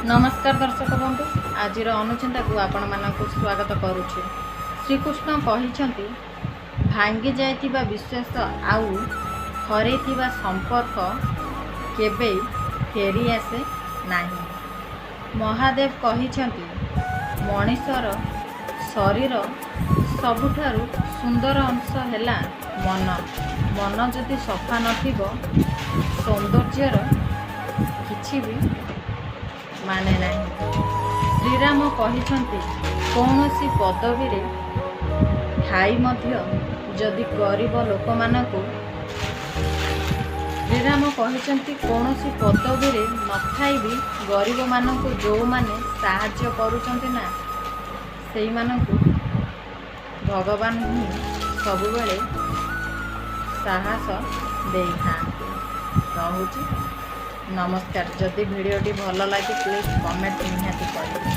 नमस्कार दर्शक बंधु आज अनुचिंता को आपण मानक स्वागत करुच्चे। श्रीकृष्ण कहते भांगी जाइथिबा विश्वास आउ हरैथिबा संपर्क केबे फेरी आसे नाही। महादेव कहते मनीषर शरीर सबुठारु सुंदर अंश हैला मन। मन जदि सफा नथिबो सौंदर्यर किछि भी माने नहीं। श्रीराम कहते कौनसी पदवी रे ठाई मध्य जदि गरीब लोक मानकु श्रीराम कहते कौनसी पदवी रे नथाई भी गरीब मानकु जो माने साहाय्य करूचंती ना सेई मानकु भगवान ही सबुबेले साहस देइथांती। रहुची नमस्कार। जदि वीडियोटी भल लगे प्लीज कमेंट निहाती करें।